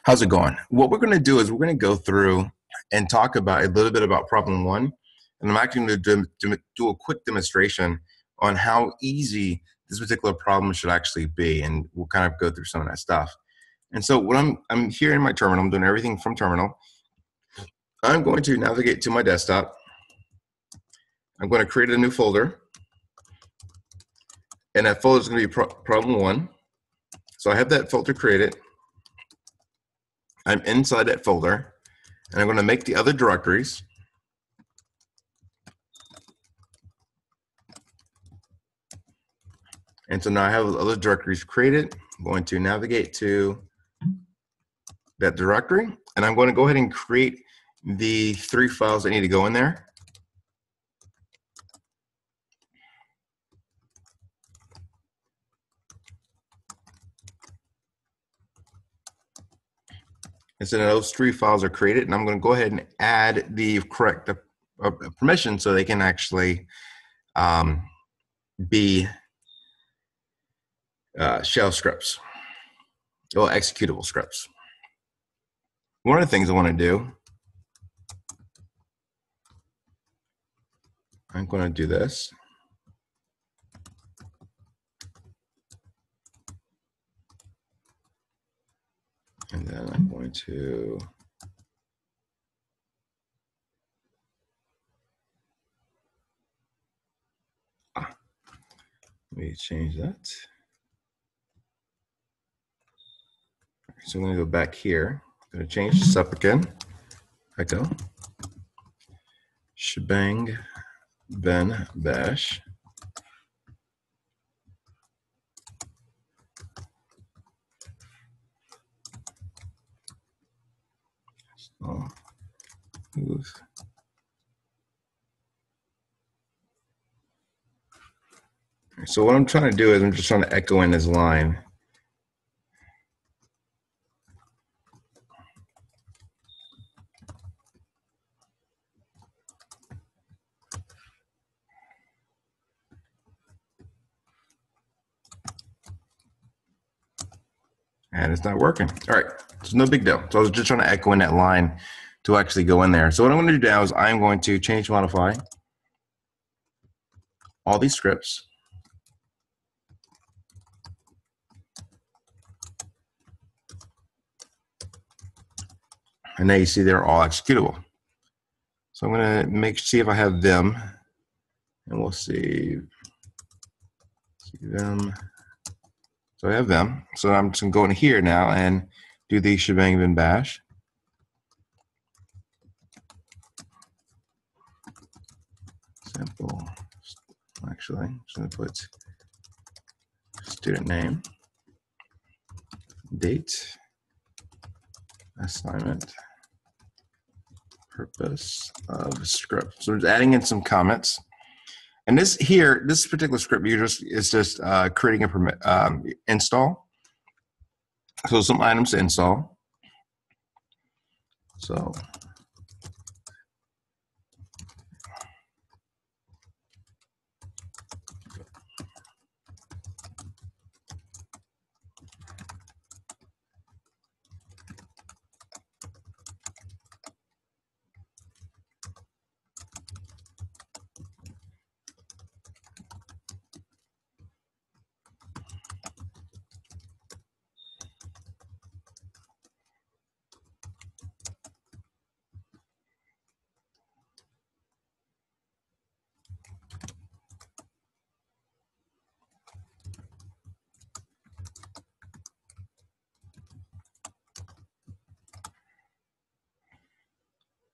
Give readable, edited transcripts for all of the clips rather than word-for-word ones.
How's it going? What we're going to do is we're going to go through and talk about a little bit about problem one. And I'm actually going to do a quick demonstration on how easy this particular problem should actually be. And we'll kind of go through some of that stuff. And so what I'm here in my terminal, I'm doing everything from terminal. I'm going to navigate to my desktop. I'm going to create a new folder. And that folder is going to be problem one. So I have that folder created. I'm inside that folder, and I'm going to make the other directories. And so now I have other directories created. I'm going to navigate to that directory, and I'm going to go ahead and create the 3 files that need to go in there. And so those 3 files are created, and I'm going to go ahead and add the correct permission so they can actually be shell scripts, or executable scripts. One of the things I want to do, I'm going to do this. And then I'm going to let me change that. So I'm going to go back here. I'm going to change this up again. Echo shebang ben bash. So, so what I'm trying to do is I'm just trying to echo in this line. And it's not working. All right, it's no big deal. So I was just trying to echo in that line to actually go in there. So what I'm going to do now is I'm going to change modify all these scripts. And now you see they're all executable. So I'm going to see if I have them, and we'll see them. So I have them. So I'm just going to go in here now and do the shebang bin bash. Simple. Actually, I'm just going to put student name, date, assignment, purpose of script. So it's adding in some comments. And this here, this particular script is just creating a install. So some items to install.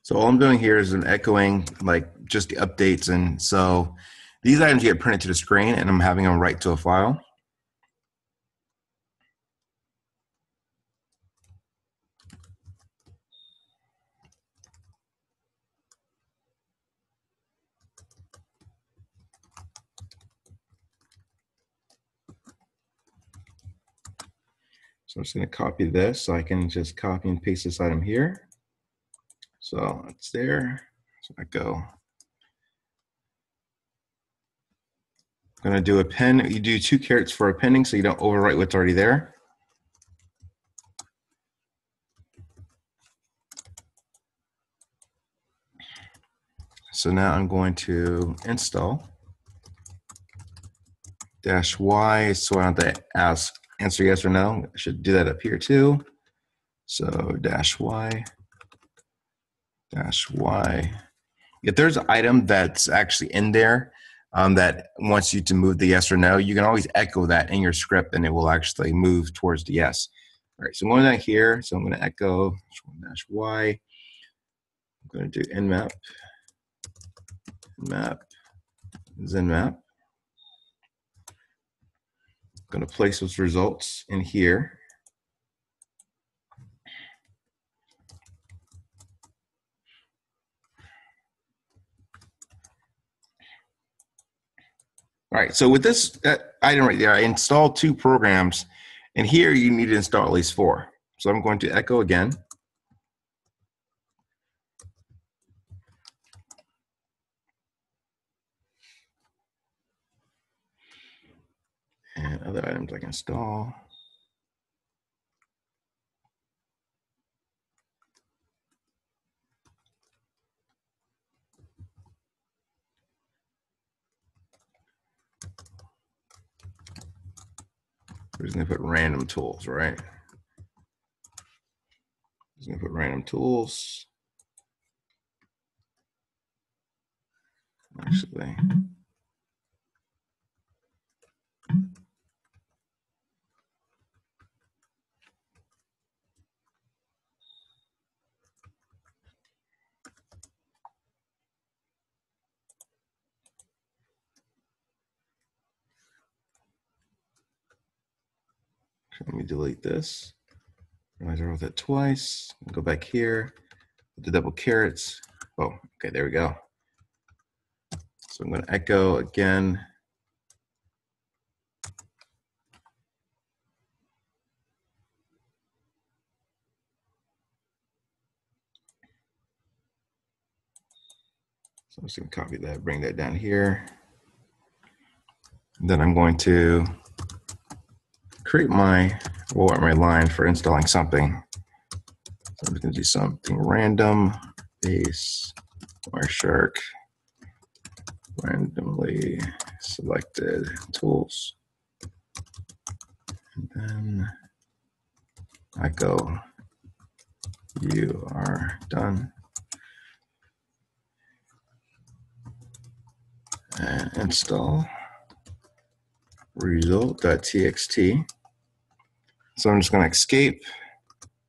So all I'm doing here is I'm echoing like just the updates. And so these items get printed to the screen, and I'm having them write to a file. So I'm just going to copy this so I can just copy and paste this item here. So it's there. So I go. I'm going to do a pen. You do 2 characters for appending so you don't overwrite what's already there. So now I'm going to install -y, so I don't have to answer yes or no. I should do that up here too. So -y. If there's an item that's actually in there that wants you to move the yes or no, you can always echo that in your script and it will actually move towards the yes. All right, so I'm going down here. So I'm going to echo -y. I'm going to do nmap, zenmap. I'm going to place those results in here. All right, so with this item right there, I installed 2 programs, and here you need to install at least 4. So I'm going to echo again. And other items I can install. We're just going to put random tools, right? Just going to put random tools. Actually, let me delete this. Realize I wrote that twice. Go back here, with the double carets. Oh, okay, there we go. So I'm going to echo again. So I'm just going to copy that, bring that down here. And then I'm going to create my line for installing something. So I'm just going to do something random, base, Wireshark, randomly selected tools. And then I go, you are done. And install result.txt. So I'm just going to escape,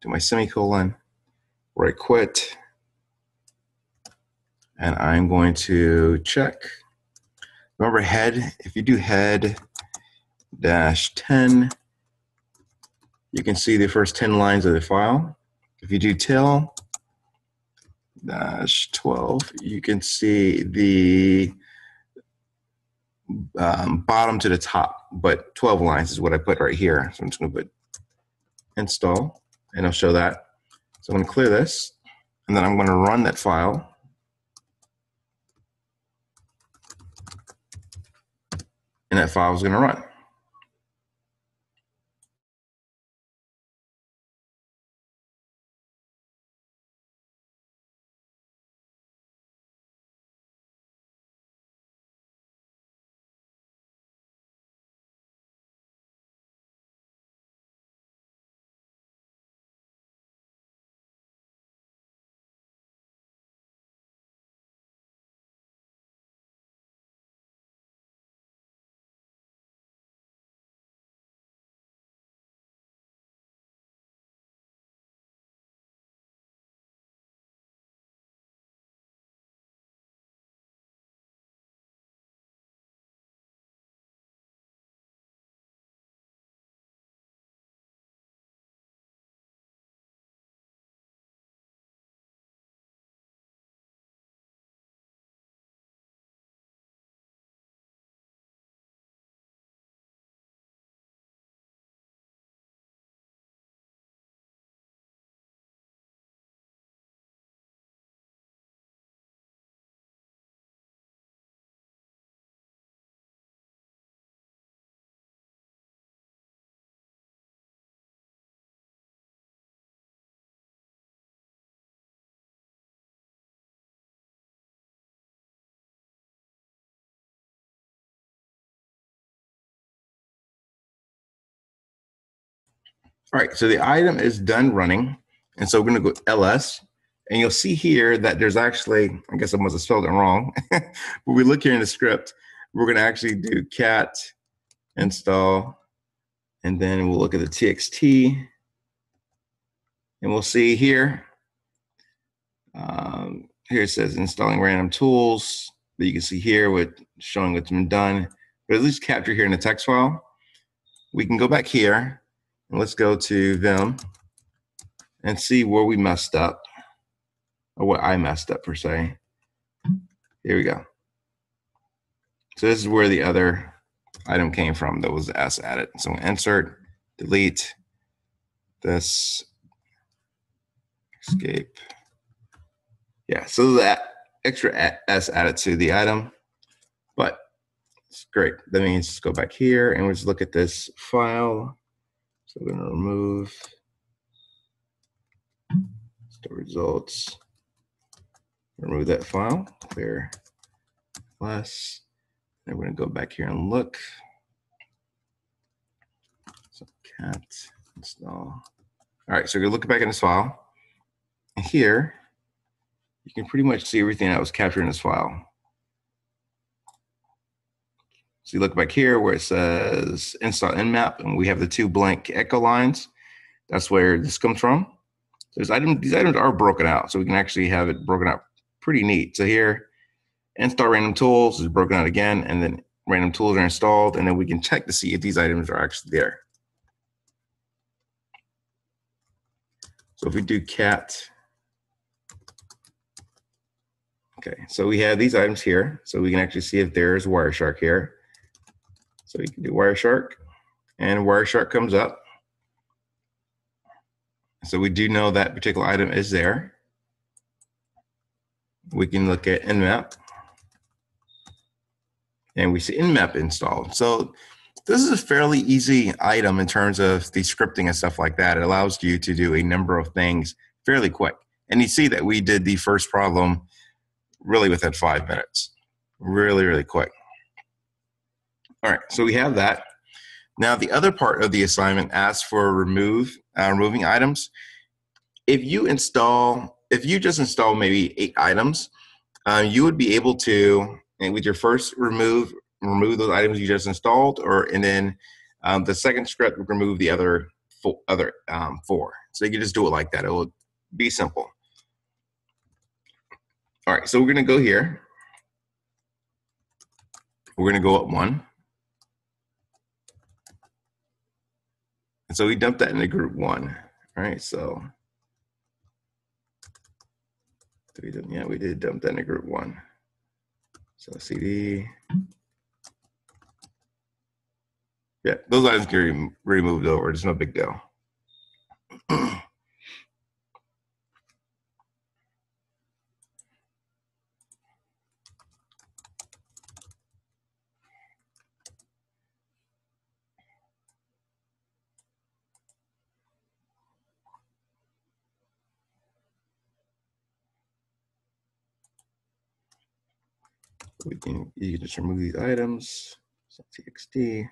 do my semicolon, right quit, and I'm going to check. Remember head, if you do head -10, you can see the first 10 lines of the file. If you do tail -12, you can see the bottom to the top, but 12 lines is what I put right here. So I'm just going to put install, and I'll show that. So I'm going to clear this, and then I'm going to run that file. And that file is going to run. All right, so the item is done running. And so we're gonna go ls, and you'll see here that there's actually, I guess I must have spelled it wrong. But we look here in the script, we're gonna actually do cat install, and then we'll look at the txt, and we'll see here, here it says installing random tools, but you can see here with showing what's been done, but at least capture here in the text file. We can go back here, and let's go to Vim and see where we messed up, or what I messed up per se. Here we go. So this is where the other item came from that was S added. So insert, delete this, escape. Yeah, so that extra S added to the item, but it's great. That means just go back here and we'll just look at this file. So we're gonna remove the results, remove that file, clear less. And we're gonna go back here and look. So cat install. All right, so we're gonna look back in this file. And here, you can pretty much see everything that was captured in this file. So you look back here where it says install nmap, and we have the two blank echo lines. That's where this comes from. These items are broken out, so we can actually have it broken out pretty neat. So here, install random tools is broken out again, and then random tools are installed, and then we can check to see if these items are actually there. So if we do cat, okay, so we have these items here, so we can actually see if there's Wireshark here. So you can do Wireshark, and Wireshark comes up. So we do know that particular item is there. We can look at nmap, and we see nmap installed. So this is a fairly easy item in terms of the scripting and stuff like that. It allows you to do a number of things fairly quick. And you see that we did the first problem really within 5 minutes. Really, really quick. All right, so we have that. Now, the other part of the assignment asks for removing items. If you just install maybe 8 items, you would be able to, and with your first remove those items you just installed, and then the second script would remove the other 4. So you can just do it like that. It will be simple. All right, so we're going to go here. We're going to go up 1. And so we dumped that into group 1. All right, so we did dump that into group 1. So CD. Yeah, those items can be removed over. It's no big deal. You can just remove these items. So txt.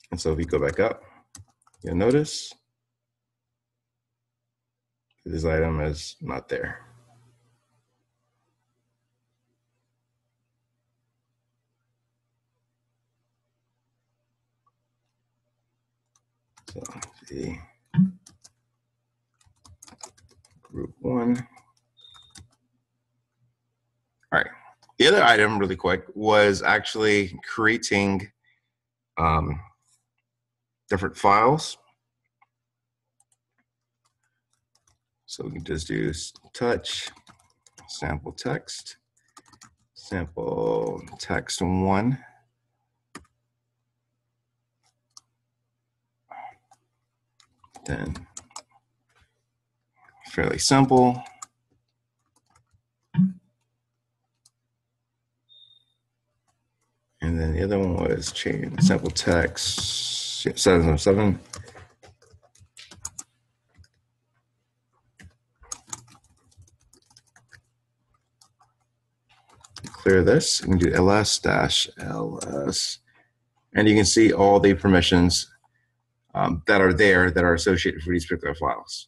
And so if we go back up, you'll notice this item is not there. So the group 1. All right. The other item, really quick, was actually creating different files. So we can just do touch sample text 1. Then fairly simple. And then the other one let's change sample text 707. Clear this and do ls-ls, and you can see all the permissions that are there that are associated for these particular files.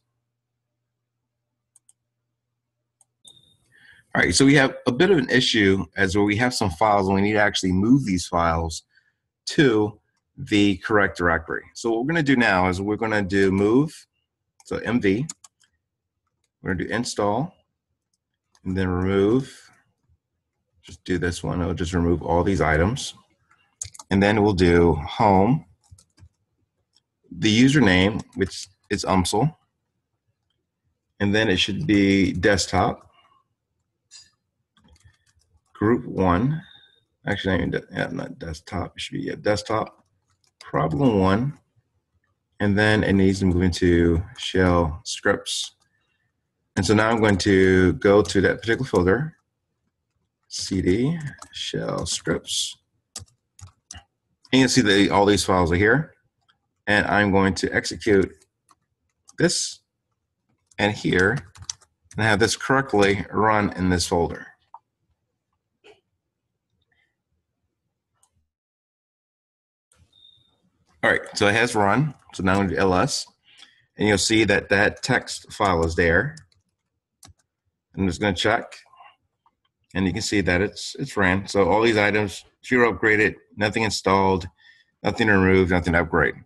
All right, so we have a bit of an issue as where we have some files and we need to actually move these files to the correct directory. So what we're going to do now is we're going to do move, so mv, we're going to do install, and then remove. Just do this one, it'll just remove all these items. And then we'll do home, the username, which is UMSL, and then it should be desktop, group one, actually not desktop, it should be desktop, problem one, and then it needs to move into shell scripts. And so now I'm going to go to that particular folder, cd shell scripts, and you'll see that all these files are here, and I'm going to execute this and here and have this correctly run in this folder. All right, so it has run. So now I'm going to do ls, and you'll see that that text file is there. I'm just going to check, and you can see that it's ran. So all these items, 0 upgraded, nothing installed, nothing removed, nothing upgrade.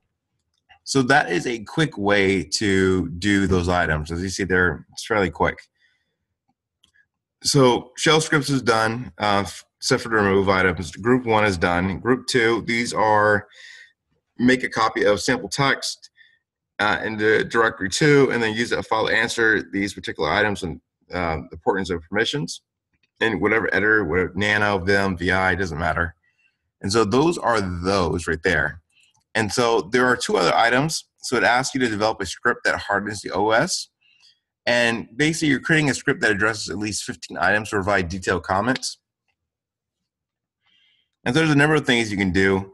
So that is a quick way to do those items. As you see there, it's fairly quick. So shell scripts is done, except for the remove items. Group one is done. Group two, these are make a copy of sample text in the directory two, and then use that file to answer these particular items and the importance of permissions in whatever editor, whatever, Nano, Vim, VI, doesn't matter. And so those are those right there. And so there are two other items. So it asks you to develop a script that hardens the OS. And basically, you're creating a script that addresses at least 15 items to provide detailed comments. And so there's a number of things you can do,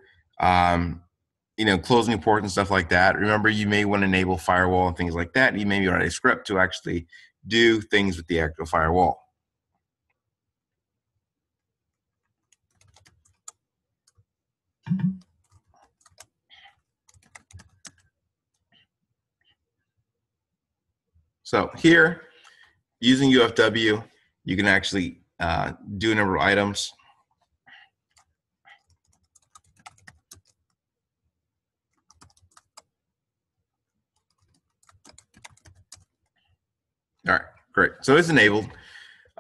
closing ports and stuff like that. Remember, you may want to enable firewall and things like that. You may write a script to actually do things with the actual firewall. So here, using UFW, you can actually do a number of items. All right, great. So it's enabled.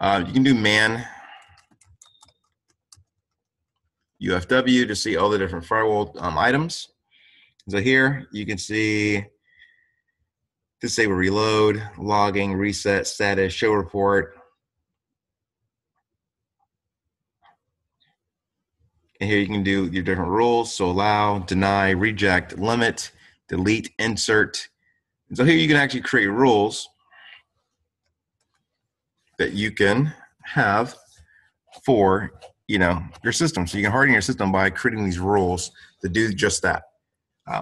You can do man UFW to see all the different firewall items. So here you can see disable reload, logging, reset, status, show report. And here you can do your different rules. So allow, deny, reject, limit, delete, insert. And so here you can actually create rules that you can have for your system. So you can harden your system by creating these rules to do just that.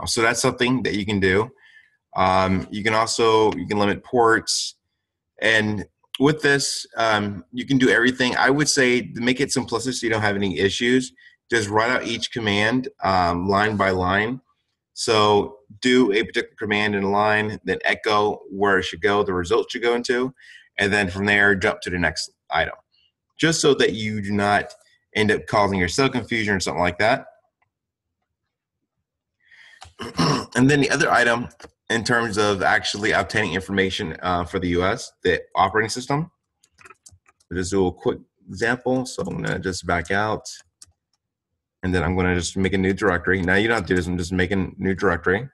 So that's something that you can do. You can limit ports, and with this, you can do everything. I would say to make it simplistic so you don't have any issues, just write out each command line by line. So do a particular command in a line, then echo where it should go, the result should go into, and then from there jump to the next item, just so that you do not end up causing yourself confusion or something like that. And then the other item in terms of actually obtaining information for the US, the operating system. I'll just do a quick example. So I'm gonna just back out, and then I'm gonna just make a new directory. Now you don't have to do this, I'm just making a new directory.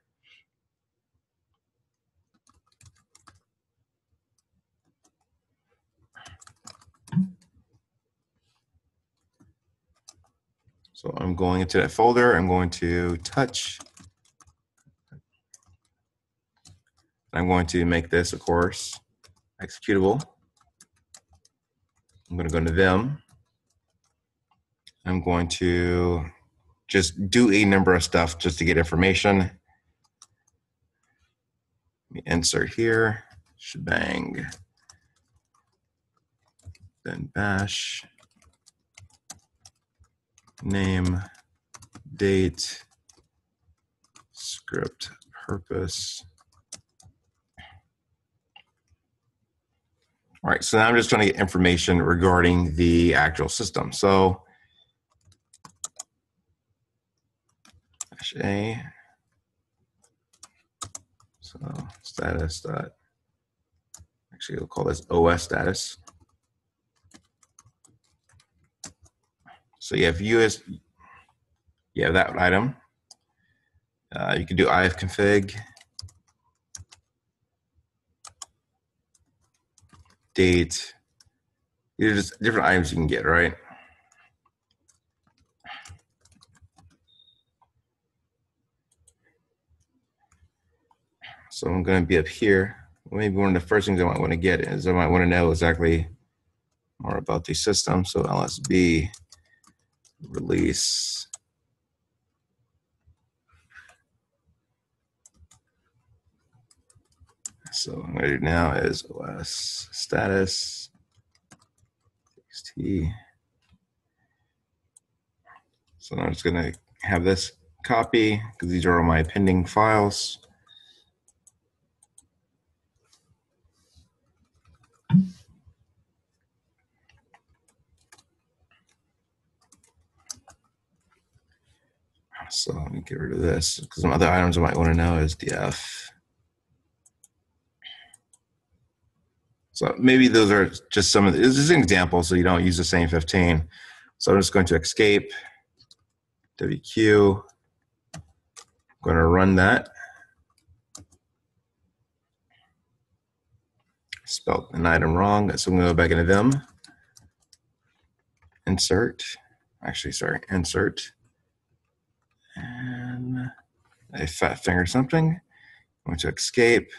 So I'm going into that folder, I'm going to touch. I'm going to make this, of course, executable. I'm going to go to Vim. I'm going to just do a number of stuff just to get information. Let me insert here, shebang, then bash, name, date, script purpose. All right, so now I'm just trying to get information regarding the actual system. So -a, so status dot, actually we'll call this OS status. So you have US, you have that item. You can do ifconfig, date. These are just different items you can get, right? So I'm going to be up here. Maybe one of the first things I might want to get is I might want to know exactly more about the system. So LSB release. So what I'm going to do now is OS status, txt. So now I'm just going to have this copy because these are all my pending files. So let me get rid of this because some other items I might want to know is df. So maybe those are just some of the, this is an example so you don't use the same 15. So I'm just going to escape, WQ, I'm going to run that. Spelled an item wrong, so I'm going to go back into Vim, insert, insert, and a fat finger something. I'm going to escape,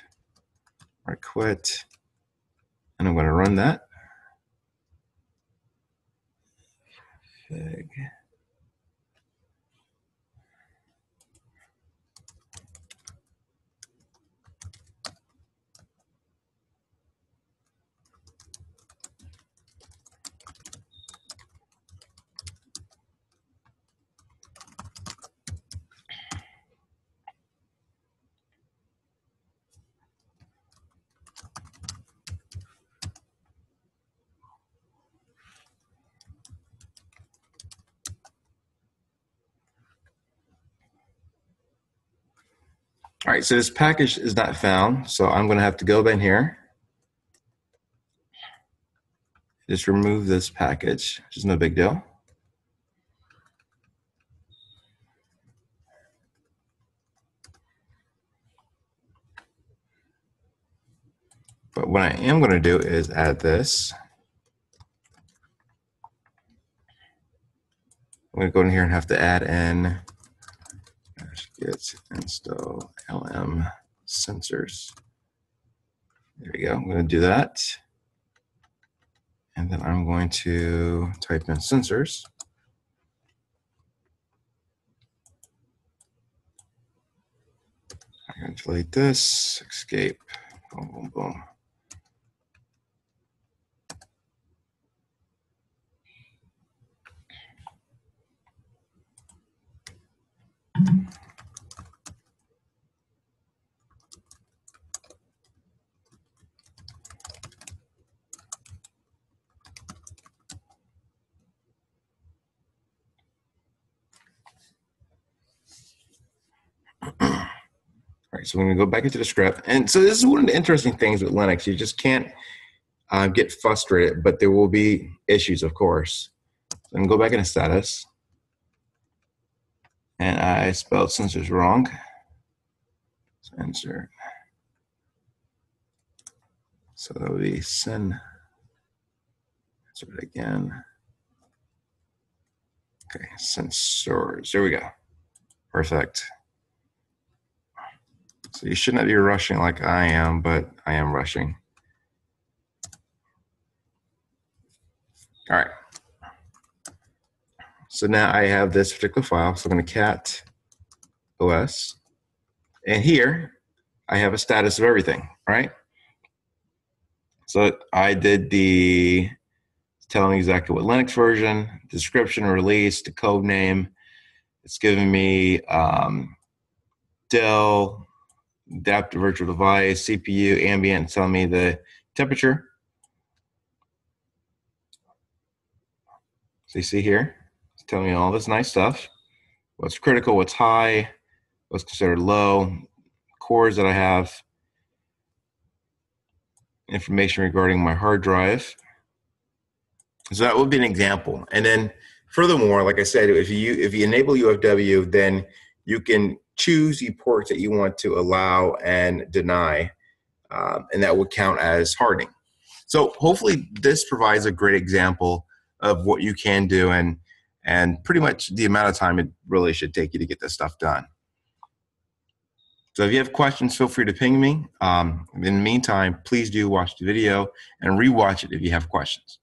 or quit, and I'm going to run that. Fig. All right, so this package is not found, so I'm going to have to go in here, just remove this package, which is no big deal. But what I am going to do is add this. I'm going to go in here and have to add in git install lm sensors. There we go. I'm going to do that. And then I'm going to type in sensors. I'm going to delete this, escape, boom, boom, boom. All right, so we're going to go back into the script. And so this is one of the interesting things with Linux. You just can't get frustrated, but there will be issues, of course. So I'm going to go back into status. And I spelled sensors wrong. Sensor. So that would be send. Insert it again. Okay, sensors. There we go. Perfect. So you should not be rushing like I am, but I am rushing. All right. So now I have this particular file. So I'm going to cat OS. And here I have a status of everything, right? So I did the telling exactly what Linux version, description, release, the code name. It's giving me Dell, adaptive virtual device, CPU, ambient, it's telling me the temperature. So you see here, it's telling me all this nice stuff. What's critical, what's high, what's considered low, cores that I have, information regarding my hard drive. So that would be an example. And then furthermore, like I said, if you enable UFW, then you can choose the ports that you want to allow and deny, and that would count as hardening. So hopefully this provides a great example of what you can do and pretty much the amount of time it really should take you to get this stuff done. So if you have questions, feel free to ping me. In the meantime, please do watch the video and rewatch it if you have questions.